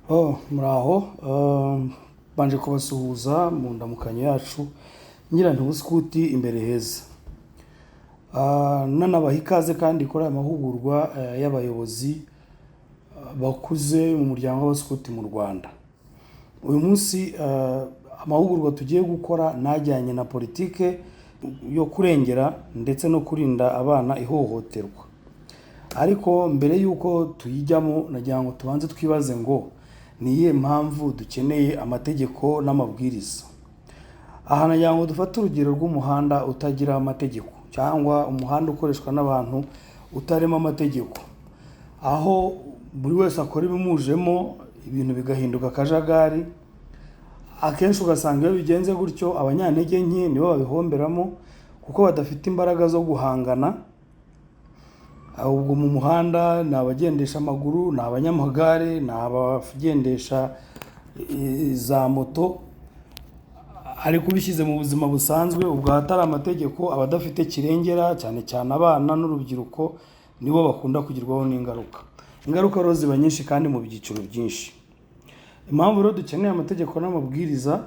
Muraho, banje kubasuhuza mu ndamukanyo yacu ngira nti ubuskuti imbere heza. Nanabaha ikaze kandi kuri aya mahugurwa y'abayobozi bakuze mu muryango w'abaskuti mu Rwanda. Uyu munsi amahugurwa tugiye gukora najyanye na politike yo kurengera ndetse no kurinda abana ihohoterwa. Ariko mbere yuko tuyijyamo nagira ngo tubanze twibaze ngo niye mpamvu dukeneye amategeko n'amabwiriza. Aha nagira ngo dufate urugero rw'umuhanda utagira amategeko cyangwa umuhanda ukoreshwa n'abantu utarimo amategeko, aho buri wese akora ibimujemo ibintu bigahinduka akajagari. Akenshi ugasanga iyo bigenze gutyo abanyantege nke nibo babihomberamo kuko badafite imbaraga zo guhangana. Ubwo mu muhanda ni abagendesha amaguru, ni abanyamagare, ni abagendesha za moto. Ariko ubishyize mu buzima busanzwe ubwo hatari amategeko, abadafite kirengera cyane cyane abana n'urubyiruko nibo bakunda kugirwaho n'ingaruka. Ingaruka rero ziba nyinshi kandi mu byiciro byinshi. Impamvu rero dukeneye amategeko n'amabwiriza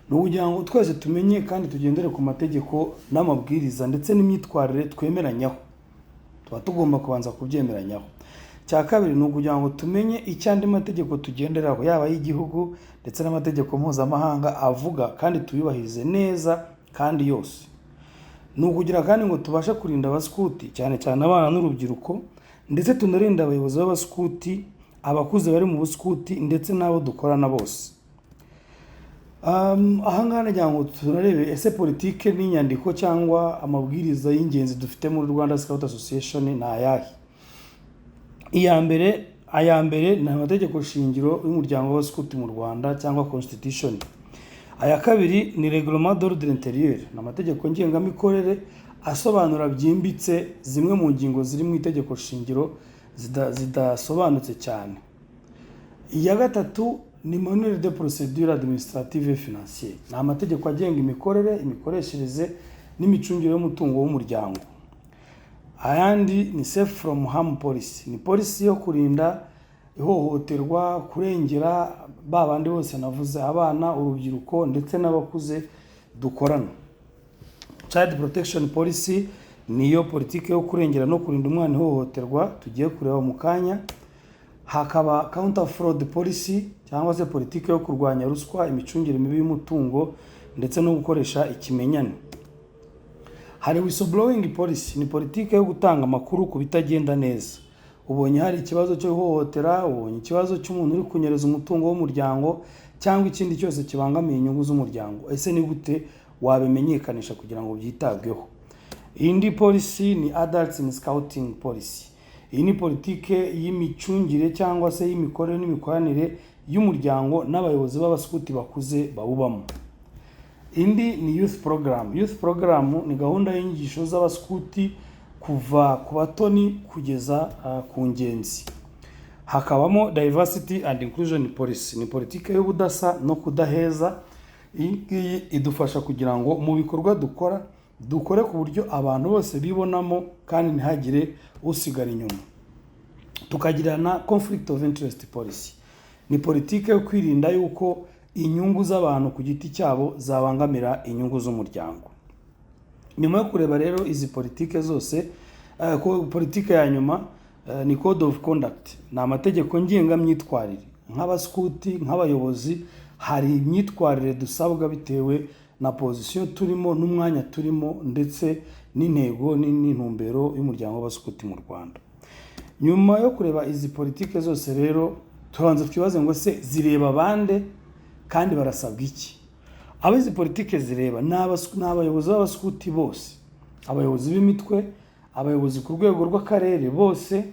ni ukugira ngo twese tumenye kandi tugendere ku mategeko n'amabwiriza ndetse n'imyitwarire twemeranyaho. Tuba tugomba kubanza kubyemeranyaho. Cya kabiri ni ukugira ngo tumenye icyo andi mategeko tugenderaho yaba y'igihugu ndetse n'amategeko mpuzamahanga avuga kandi tuyubahirize neza kandi yose. Ni ukugira kandi ngo tubashe kurinda abaskuti cyane cyane abana n'urubyiruko, ndetse tunarinda abayobozi b'abaskuti, abakuze bari mu buskuti ndetse n'abo dukorana bose. Aha ngaha nagira ngo turarebe ese politike n'inyandiko cyangwa amabwiriza y'ingenzi dufite muri Rwanda Scouts Association ni ayahe. Aya mbere ni amategeko shingiro y'umuryango w'abaskuti mu Rwanda cyangwa constitution. Aya kabiri ni règlement d'ordre intérieur, ni amategeko ngengamikorere asobanura byimbitse zimwe mu ngingo ziri mu itegeko shingiro zidasobanutse cyane. Iya gatatu ni manuel de procédure administrative et financière, ni amategeko agenga imikorere, imikoreshereze n'imicungire y'umutungo w'umuryango. Ayandi ni safe from harm policy, ni polisi yo kurinda ihohoterwa, kurengera babandi bose navuze, abana, urubyiruko ndetse n'abakuze dukorana. Child protection policy niyo politike yo kurengera no kurinda umwana ihohoterwa tugiye kureba mu kanya. Hakaba counter fraud policy cyangwa se politike yo kurwanya ruswa, imicungire mibi y'umutungo ndetse no gukoresha ikimenyane. Hari whistleblowing policy, ni politike yo gutanga amakuru ku bitagenda neza. Ubonye hari ikibazo cyo guhohotera, ubonye ikibazo cy'umuntu uri kunyereza umutungo w'umuryango cyangwa ikindi cyose kibangamiye inyungu z'umuryango, ese ni gute wabimenyekanisha kugira ngo byitabweho. Indi policy ni adults in scouting policy. Iyi ni politike y'imicungire cyangwa se y'imikorere n'imikoranire y'umuryango n'abayobozi b'abaskuti bakuze bawubamo. Indi ni youth program. Youth program ni gahunda y'inyigisho z'abaskuti kuva ku batoni kugeza ku ngenzi. Hakabamo diversity and inclusion policy, ni politike y'ubudasa no kudaheza. Iyi idufasha kugira ngo mu bikorwa dukore ku buryo abantu bose bibonamo kandi ntihagire usigara inyuma. Tukagirana conflict of interest policy, ni politike yo kwirinda yuko inyungu z'abantu ku giti cyabo zabangamira inyungu z'umuryango. Nyuma yo kureba rero izi politike zose, politike ya nyuma ni code of conduct, ni amategeko ngengamyitwarire. Nk'abaskuti, nk'abayobozi hari imyitwarire dusabwa bitewe na position turimo n'umwanya turimo ndetse n'intego n'intumbero y'umuryango w'abaskuti mu Rwanda. Nyuma yo kureba izi politike zose rero tubanza twibaze ngo se zireba bande kandi barasabwa iki. Abo izi politike zireba ni abayobozi b'abaskuti bose, abayobozi b'imitwe, abayobozi ku rwego rw'akarere bose,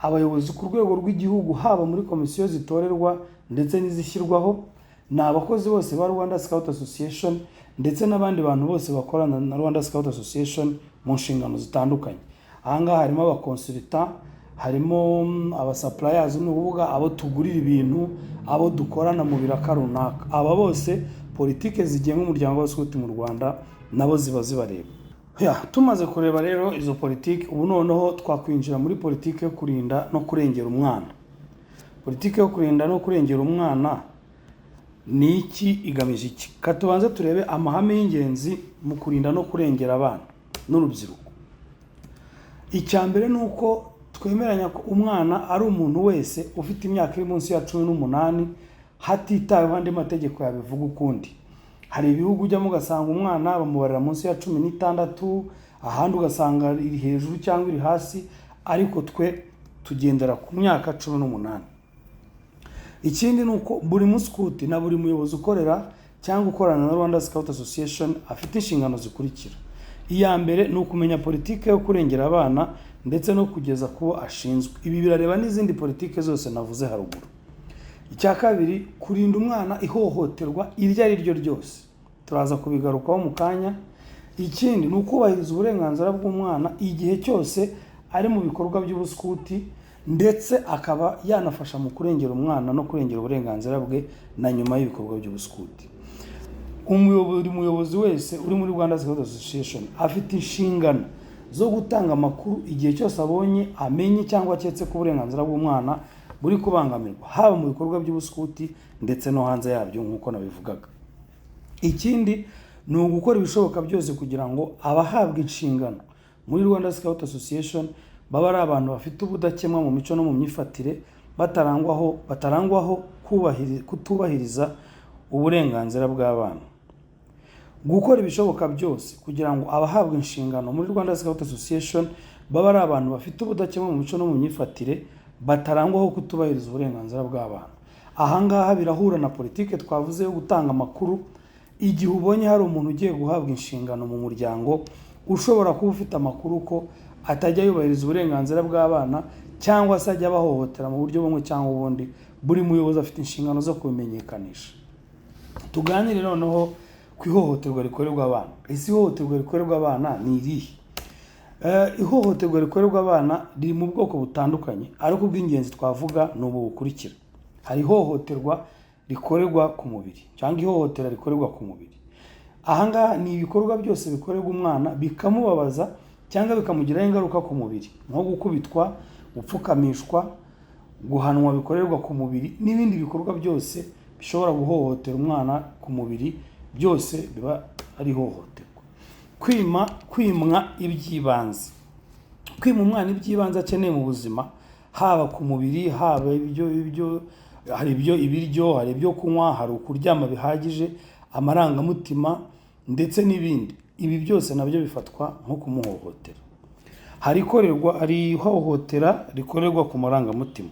abayobozi ku rwego rw'igihugu haba muri komisiyo zitorerwa ndetse n'izishyirwaho, ni abakozi bose ba Rwanda Scouts Association ndetse n'abandi bantu bose bakorana na Rwanda Scouts Association mu nshingano zitandukanye. Aha ngaha harimo abakonsultant, harimo abasuppliers, ni ukuvuga abo tugurira ibintu, abo dukorana mu biraka runaka. Aba bose politike zigenga umuryango w'abaskuti mu Rwanda nabo ziba zibareba. Tumaze kureba rero izo politike, ubu noneho twakwinjira muri politike yo kurinda no kurengera umwana. politiki yo kurinda no kurengera umwana ni iki, igamije iki? Katubanze turebe amahame y'ingenzi mu kurinda no kurengera abana n'urubyiruko. Icya mbere ni uko twemeranya ko umwana ari umuntu wese ufite imyaka iri munsi ya 18 hatitaweho andi mategeko yabivuga ukundi. Hari ibihugu ujyamo ugasanga umwana bamubarira munsi ya 16, ahandi ugasanga iri hejuru cyangwa iri hasi, ariko twe tugendera ku myaka 18. Ikindi ni uko buri muskuti na buri muyobozi ukorera cyangwa ukorana na Rwanda Scouts Association afite inshingano zikurikira. Iya mbere ni ukumenya politiki yo kurengera abana ndetse no kugeza kubo ashinzwe. Ibi birareba n'izindi politiki zose navuze haruguru. Icya kabiri, kurinda umwana ihohoterwa iryo ari ryo ryose. Turaza kubigarukaho mu kanya. Ikindi ni ukubahiriza uburenganzira bw'umwana igihe cyose ari mu bikorwa by'ubuskuti, ndetse akaba yanafasha mu kurengera umwana no kurengera uburenganzira bwe na nyuma y'ibikorwa by'ubuskuti. Umuyobozi wese uri muri Rwanda Scouts Association afite inshingano zo gutanga amakuru igihe cyose abonye, amenye cyangwa aketse ko uburenganzira bw'umwana buri kubangamirwa, haba mu bikorwa by'ubuskuti ndetse no hanze yabyo nk'uko nabivugaga. Ikindi ni ugukora ibishoboka byose kugira ngo abahabwa inshingano muri Rwanda Scouts Association baba ari abantu bafite ubudakemwa mu mico no mu myifatire, batarangwaho kutubahiriza uburenganzira bw'abana. Gukora ibishoboka byose kugira ngo abahabwa inshingano muri Rwanda Scouts Association baba ari abantu bafite ubudakemwa mu mico no mu myifatire, batarangwaho kutubahiriza uburenganzira bw'abana. Aha ngaha birahura na politike twavuze yo gutanga amakuru. Igihe ubonye hari umuntu ugiye guhabwa inshingano mu muryango, ushobora kuba ufite amakuru ko atajya yubahiriza uburenganzira bw'abana cyangwa se ajya bahohotera mu buryo bumwe cyangwa ubundi, buri muyobozi afite inshingano zo kubimenyekanisha. Tuganire noneho ku ihohoterwa rikorerwa abana. Ese ihohoterwa rikorerwa abana ni irihe? Ihohoterwa rikorerwa abana riri mu bwoko butandukanye, ariko ubw'ingenzi twavuga ni ubu bukurikira. Hari ihohoterwa rikorerwa ku mubiri cyangwa ihohotera rikorerwa ku mubiri. Aha ngaha ni ibikorwa byose bikorerwa umwana bikamubabaza cyangwa bikamugiraho ingaruka ku mubiri, nko gukubitwa, gupfukamishwa, guhanwa bikorerwa ku mubiri n'ibindi bikorwa byose bishobora guhohotera umwana ku mubiri, byose biba ari ihohoterwa. Kwimwa iby'ibanze. Kwima umwana iby'ibanze akeneye mu buzima, haba ku mubiri, haba hari ibiryo, hari ibyo kunywa, hari ukuryama bihagije, amarangamutima ndetse n'ibindi. Ibi byose nabyo bifatwa nko kumuhohotera. Hari ihohotera rikorerwa ku marangamutima.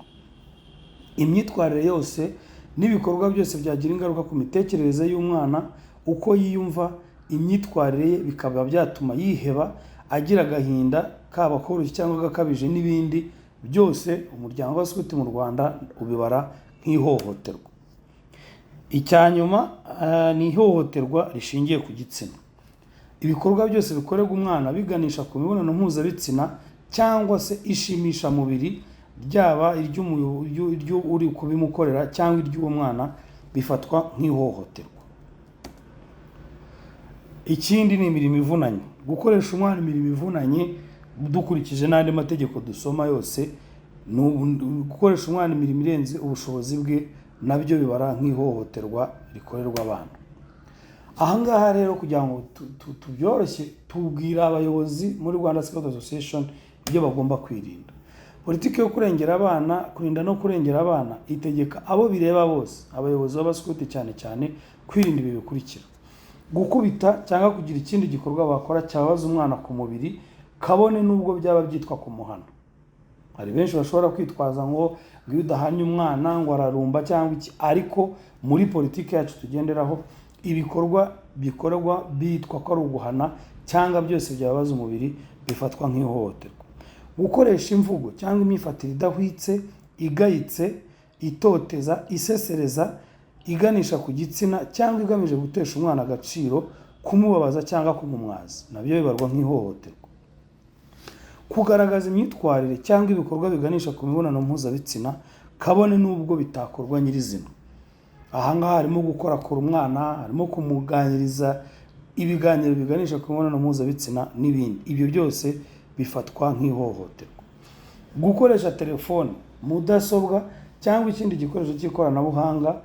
Imyitwarire yose n'ibikorwa byose byagira ingaruka ku mitekerereze y'umwana, uko yiyumva, imyitwarire ye bikaba byatuma yiheba, agira agahinda kaba koroshye cyangwa gakabije n'ibindi byose. Umuryango wa Scout mu Rwanda ubibara nk'ihohoterwa. Icya nyuma ni ihohoterwa rishingiye ku gitsina. Ibikorwa byose bikorerwa umwana biganisha ku mibonano mpuzabitsina cyangwa se ishimisha mubiri, ryaba iryo uri kubimukorera cyangwa iry'uwo mwana, bifatwa nk'ihohoterwa. Ikindi ni imirimo ivunanye. Gukoresha umwana imirimo ivunanye dukurikije n'andi mategeko dusoma yose, gukoresha umwana imirimo irenze ubushobozi bwe, nabyo bibara nk'ihohoterwa rikorerwa abana. Aha ngaha rero kugira ngo tubyoroshye, tubwira abayobozi muri Rwanda Scouts Association ibyo bagomba kwirinda. Politiki yo kurengera abana, kurinda no kurengera abana, itegeka abo bireba bose, abayobozi b'abaskuti cyane cyane, kwirinda ibi bikurikira: gukubita cyangwa kugira ikindi gikorwa bakora cyabaza umwana ku mubiri, kabone nubwo byaba byitwa kumuhana. Hari benshi bashobora kwitwaza ngo iyo udahanye umwana ngo ararumba cyangwa iki, ariko muri politiki yacu tugenderaho, ibikorwa bikorwa bitwa ko ari uguhana cyangwa byose byabaza umubiri bifatwa nk'ihohoterwa. Gukoresha imvugo cyangwa imyifatire idahwitse, igayitse, itoteza, isesereza, iganisha ku gitsina cyangwa igamije gutesha umwana agaciro, kumubabaza cyangwa kumumwaza, nabyo bibarwa nk'ihohoterwa. Kugaragaza imyitwarire cyangwa ibikorwa biganisha ku mibonano mpuzabitsina, kabone nubwo bitakorwa nyirizina. Aha ngaha harimo gukorakora umwana, harimo kumuganiriza ibiganiro biganisha ku mibonano mpuzabitsina n'ibindi. Ibyo byose bifatwa nk'ihohoterwa. Gukoresha telefone, mudasobwa cyangwa ikindi gikoresho cy'ikoranabuhanga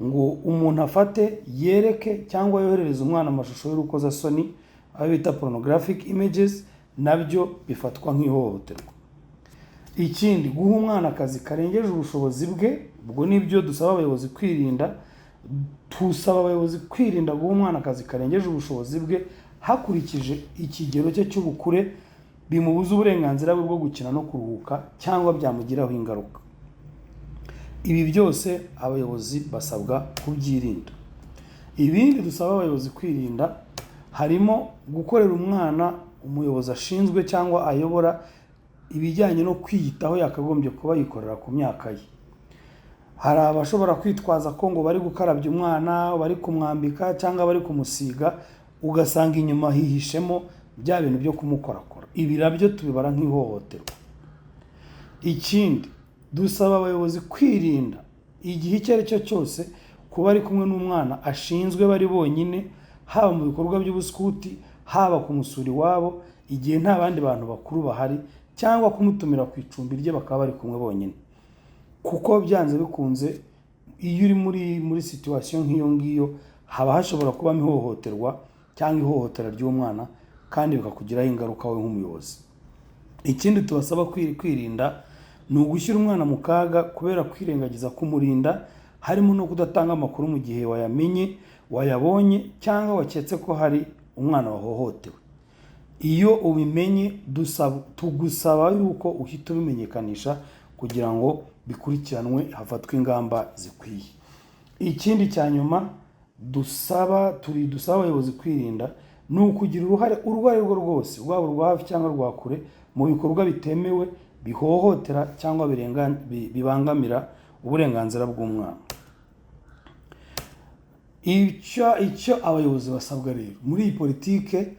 ngo umuntu afate, yereke cyangwa yoherereze umwana amashusho y'urukozasoni, aho bita pornographic images, nabyo bifatwa nk'ihohoterwa. Ikindi, guha umwana akazi karengeje ubushobozi bwe, ubwo nibyo dusaba abayobozi kwirinda. Tusaba abayobozi kwirinda guha umwana akazi karengeje ubushobozi bwe hakurikije ikigero cye cy'ubukure, bimubuza uburenganzira bwe bwo gukina no kuruhuka cyangwa byamugiraho ingaruka. Ibi byose abayobozi basabwa kubyirinda. Ibindi dusaba abayobozi kwirinda harimo gukorera umwana umuyobozi ashinzwe cyangwa ayobora ibijyanye no kwiyitaho yakagombye kuba yikorera ku myaka ye. Hari abashobora kwitwaza ko ngo bari gukarabya umwana, bari kumwambika cyangwa bari kumusiga, ugasanga inyuma hihishemo bya bintu byo kumukorakora. Ibi nabyo tubibara nk'ihohoterwa. Ikindi, dusaba abayobozi kwirinda igihe icyo ari cyo cyose kuba ari kumwe n'umwana ashinzwe bari bonyine, haba mu bikorwa by'ubuskuti, haba kumusura iwabo igihe nta bandi bantu bakuru bahari, cyangwa kumutumira ku icumbi rye bakaba bari kumwe bonyine. Kuko byanze bikunze iyo uri muri situation nk'iyo ngiyo haba hashobora kubamo ihohoterwa cyangwa ihohotera ry'umwana, kandi bikakugiraho ingaruka wowe nk'umuyobozi. Ikindi tubasaba kwirinda ni ugushyira umwana mu kaga kubera kwirengagiza kumurinda, harimo no kudatanga amakuru mu gihe wayamenye, wayabonye cyangwa waketse ko hari umwana wahohotewe. Iyo ubimenye tugusaba yuko uhita ubimenyekanisha kugira ngo bikurikiranwe, hafatwe ingamba zikwiye. Ikindi cya nyuma dusaba abayobozi kwirinda ni ukugira uruhare urwo ari rwo rwose, rwaba urwa hafi cyangwa rwa kure, mu bikorwa bitemewe, bihohotera cyangwa bibangamira uburenganzira bw'umwana. Icyo abayobozi basabwa rero muri iyi politike,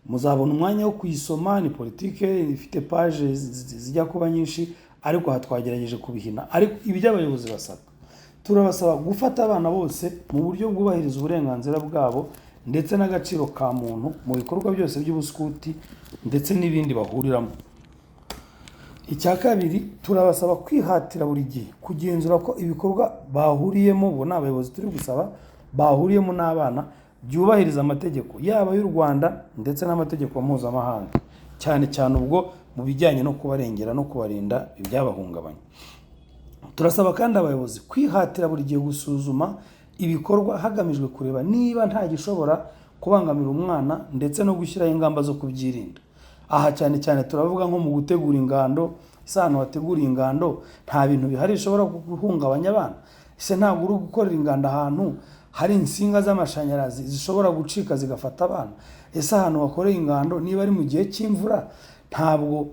muzabona umwanya wo kuyisoma. Ni politike ifite page zijya kuba nyinshi, ariko aha twagerageje kubihina. Ariko ibyo abayobozi basabwa, turabasaba gufata abana bose mu buryo bwubahiriza uburenganzira bwabo ndetse n'agaciro ka muntu mu bikorwa byose by'ubuskuti ndetse n'ibindi bahuriramo. Icya kabiri, turabasaba kwihatira buri gihe kugenzura ko ibikorwa bahuriyemo, bo ni abayobozi turi gusaba, bahuriyemo n'abana byubahiriza amategeko yaba y'u Rwanda ndetse n'amategeko mpuzamahanga, cyane cyane ubwo mu bijyanye no kubarengera no kubarinda ibyabahungabanya. Turasaba kandi abayobozi kwihatira buri gihe gusuzuma ibikorwa hagamijwe kureba niba nta gishobora kubangamira umwana ndetse no gushyiraho ingamba zo kubyirinda. Aha cyane cyane turavuga nko mu gutegura ingando. Ahantu wategura ingando nta bintu bihari bishobora guhungabanya abana? Ese ntabwo uri gukorera ingando ahantu hari insinga z'amashanyarazi zishobora gucika zigafata abana? Ese ahantu wakoreye ingando niba ari mu gihe cy'imvura, ntabwo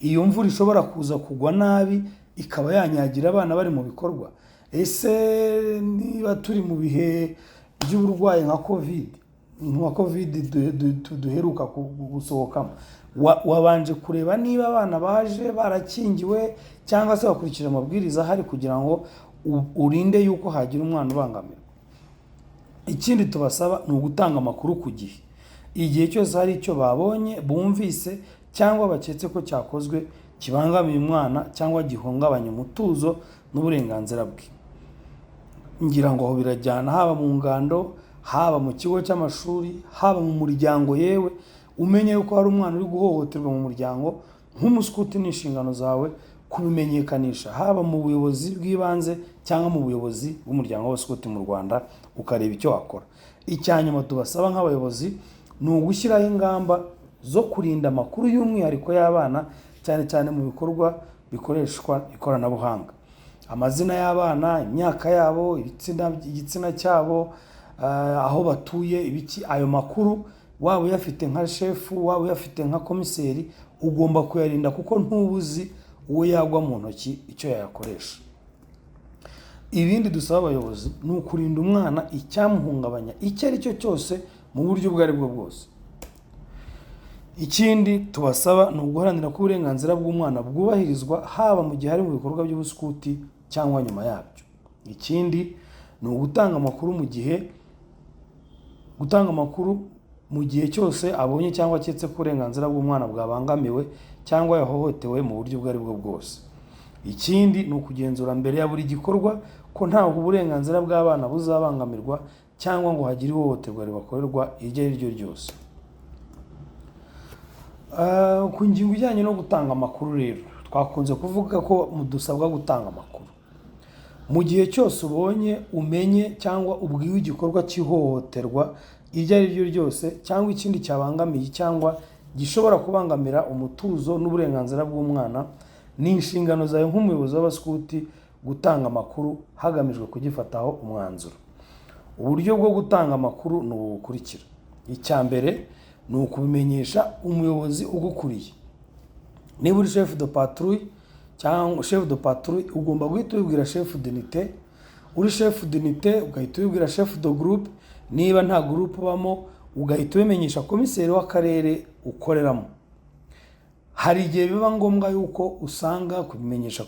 iyo mvura ishobora kuza kugwa nabi ikaba yanyagira abana bari mu bikorwa? Ese niba turi mu bihe by'uburwayi nka covid duheruka gusohokamo, wabanje kureba niba abana baje barakingiwe cyangwa se bakurikije amabwiriza ahari kugira ngo urinde yuko hagira umwana ubangamira. Ikindi tubasaba ni ugutanga amakuru ku gihe, igihe cyose hari icyo babonye, bumvise cyangwa baketse ko cyakozwe kibangamiye umwana cyangwa gihungabanya umutuzo n'uburenganzira bwe. Ngira ngo aho birajyana, haba mu ngando, haba mu kigo cy'amashuri, haba mu muryango. Yewe umenye yuko hari umwana uri guhohoterwa mu muryango, nk'umuskuti n'inshingano zawe kubimenyekanisha, haba mu buyobozi bw'ibanze cyangwa mu buyobozi bw'umuryango w'abaskuti mu Rwanda, ukareba icyo wakora. Icyanyuma tubasaba nk'abayobozi ni ugushyiraho ingamba zo kurinda amakuru y'umwihariko y'abana, cyane cyane mu bikorwa bikoreshwa ikoranabuhanga. Amazina y'abana, imyaka yabo, igitsina cyabo, aho batuye, ibiki, ayo makuru waba uyafite nka shefu, waba uyafite nka komiseri, ugomba kuyarinda kuko ntubuzi uwo yagwa mu ntoki icyo yayakoresha. Ibindi dusaba abayobozi ni ukurinda umwana icyamuhungabanya icyo ari cyo cyose mu buryo ubwo ari bwo bwose. Ikindi tubasaba ni uguharanira ko uburenganzira bw'umwana bwubahirizwa, haba mu gihe ari mu bikorwa by'ubuskuti cyangwa nyuma yabyo. Ikindi ni ugutanga amakuru mu gihe cyose abonye cyangwa aketse ko uburenganzira bw'umwana bwabangamiwe cyangwa yahohotewe mu buryo ubwo ari bwo bwose. Ikindi ni ukugenzura mbere ya buri gikorwa ko ntabwo uburenganzira bw'abana buzabangamirwa cyangwa ngo hagire ihohoterwa ribakorerwa iryo ari ryo ryose. Ku ngingo ijyanye no gutanga amakuru rero, twakunze kuvuga ko dusabwa gutanga amakuru mu gihe cyose ubonye, umenye cyangwa ubwiwe igikorwa cy'ihohoterwa iryo ari ryo ryose cyangwa ikindi cyabangamiye cyangwa gishobora kubangamira umutuzo n'uburenganzira bw'umwana. Ni inshingano zawe nk'umuyobozi w'abaskuti gutanga amakuru hagamijwe kugifataho umwanzuro. Uburyo bwo gutanga amakuru ni ubu bukurikira. Icya mbere ni ukubimenyesha umuyobozi ugukuriye. Niba uri chef de patrouille cyangwa chef de patrouille, ugomba guhita ubibwira chef d'unité. Uri chef d'unité ugahita ubibwira chef de groupe. Niba nta groupe ubamo ugahita ubimenyesha komiseri w'akarere ukoreramo. Hari igihe biba ngombwa yuko usanga kubimenyesha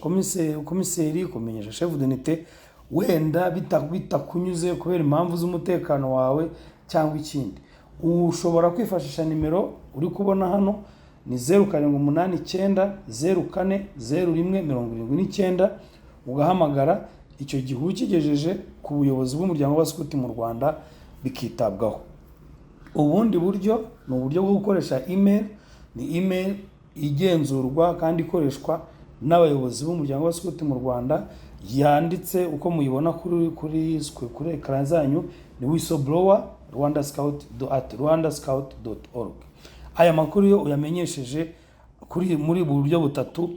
komiseri, kumenyesha chef d'unité wenda bitakunyuze kubera impamvu z'umutekano wawe cyangwa ikindi. Ushobora kwifashisha nimero uri kubona hano, ni 0789 04 01 79, ugahamagara. Icyo gihe ukigejeje ku buyobozi bw'umuryango w'abaskuti mu Rwanda bikitabwaho. Ubundi buryo ni uburyo bwo gukoresha email. Ni email igenzurwa kandi ikoreshwa n'abayobozi b'umuryango w'abaskuti mu Rwanda, yanditse uko muyibona kuri ekran zanyu, ni whistleblower rwandascout.org. Aya makuru yo uyamenyesheje muri buryo butatu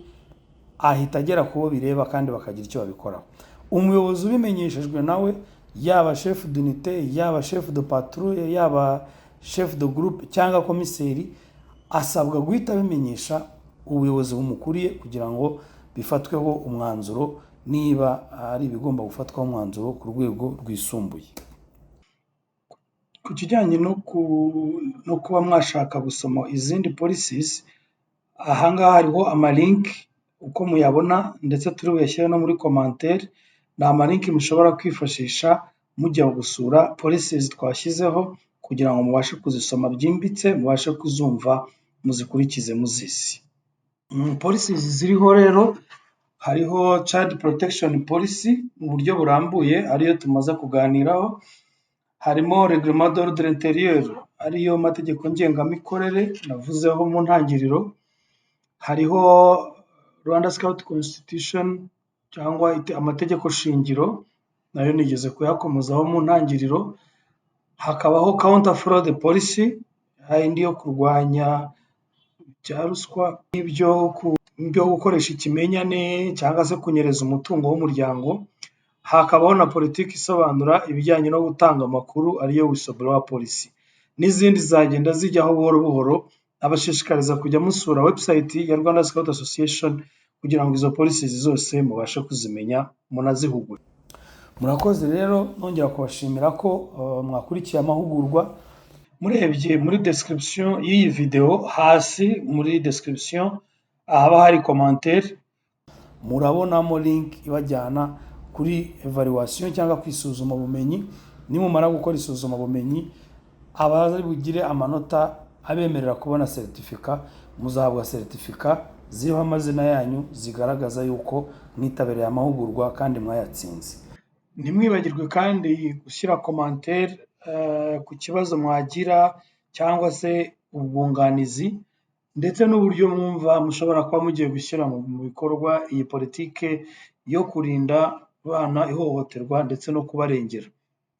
ahita agera kubo bireba kandi bakagira icyo babikoraho. Umuyobozi ubimenyeshejwe nawe, yaba chef d'unité, yaba chef de patrouille, yaba chef de groupe cyangwa komiseri, asabwa guhita bimenyesha ubuyobozi bumukuriye kugira ngo bifatweho umwanzuro, niba ari ibigomba gufatwaho umwanzuro ku rwego rwisumbuye. Ku kijyanye no kuba mwashaka gusoma izindi policies, ahangaha hariho amalink uko muyabona, ndetse turi buyashyire no muri commentaire. Ni amalink mushobora kwifashisha mujya gusura policies twashyizeho kugira ngo mubashe kuzisoma byimbitse, mubashe kuzumva, muzikurikize muzizi. Policies ziriho rero, hariho child protection policy mu buryo burambuye, ariyo tumaze kuganiraho. Harimo reglement d'ordre intérieur, ariyo mategeko ngengamikorere navuzeho mu ntangiriro. Hariho Rwanda Scouts Constitution cyangwa amategeko shingiro, nayo nigeze kuyakomozaho mu ntangiriro. Hakabaho counter fraud policy, indi yo kurwanya bya ruswa, ibyo gukoresha ikimenyane cyangwa se kunyereza umutungo w'umuryango. Hakabaho na politiki isobanura ibijyanye no gutanga amakuru, ariyo whistleblower policy. N'izindi zagenda zijyaho buhoro buhoro. Abashishikariza kujya musura website ya Rwanda Scouts Association kugira ngo izo policies zose mubashe kuzimenya, munazihugure. Murakoze rero, nongera kubashimira ko mwakurikiye amahugurwa. Murebye muri description y'iyi video, hasi muri description ahaba hari commentaire, murabonamo link ibajyana kuri evaluation cyangwa kwisuzuma bumenyi. Nimumara gukora isuzuma bumenyi, abaza bugire amanota abemerera kubona Certficat, muzahabwa Certficat ziriho amazina yanyu zigaragaza yuko mwitabiriye amahugurwa kandi mwayatsinze. Ntimwibagirwe kandi gushyira commentaire ku kibazo mwagira cyangwa se ubwunganizi, ndetse n'uburyo mwumva mushobora kuba mugiye gushyira mu bikorwa iyi politike yo kurinda abana ihohoterwa ndetse no kubarengera,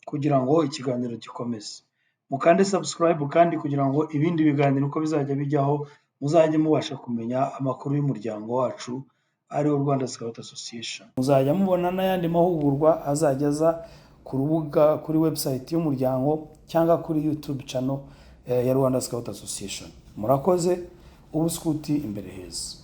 kugira ngo ikiganiro gikomeze. Mukande subscribe kandi kugira ngo ibindi biganiro uko bizajya bijyaho muzajye mubasha kumenya amakuru y'umuryango wacu ariwo Rwanda Scouts Association. Muzajya mubona n'ayandi mahugurwa azajya aza ku rubuga, kuri website y'umuryango cyangwa kuri YouTube channel ya Rwanda Scouts Association. Murakoze, ubuskuti imbere heza.